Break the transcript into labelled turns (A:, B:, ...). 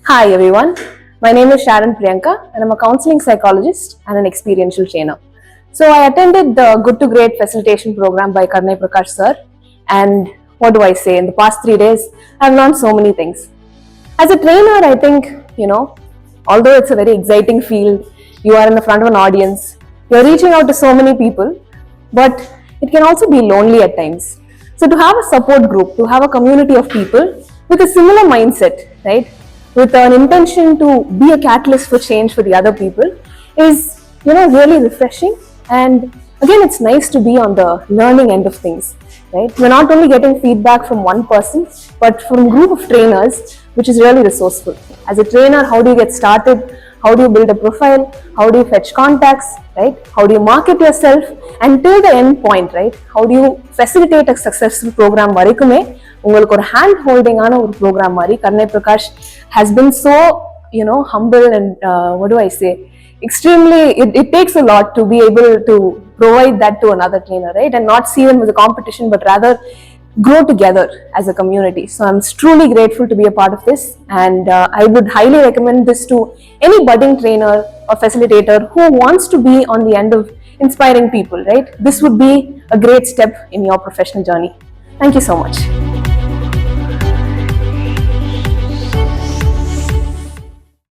A: Hi everyone, my name is Sharon Priyanka and I'm a counseling psychologist and an experiential trainer. So I attended the Good to Great Facilitation Program by Karunai Prakash sir, and what do I say, in the past 3 days I've learned so many things. As a trainer, I think, although it's a very exciting field, you are in the front of an audience, you're reaching out to so many people, but it can also be lonely at times. So to have a support group, to have a community of people with a similar mindset, right, with an intention to be a catalyst for change for the other people is, really refreshing. And again, it's nice to be on the learning end of things, right? We're not only getting feedback from one person, but from a group of trainers, which is really resourceful. As a trainer, how do you get started? How do you build a profile? How do you fetch contacts, right? How do you market yourself? Until the end point, right? How do you facilitate a successful program? Varikume, உங்களுக்கு ஒரு hand holding ஆன ஒரு program மாதிரி Karunai Prakash has been so, humble and what do I say? Extremely, it takes a lot to be able to provide that to another trainer, right? And not see them as a competition, but rather grow together as a community. So I'm truly grateful to be a part of this, and I would highly recommend this to any budding trainer or facilitator who wants to be on the end of inspiring people, right? This would be a great step in your professional journey. Thank you so much.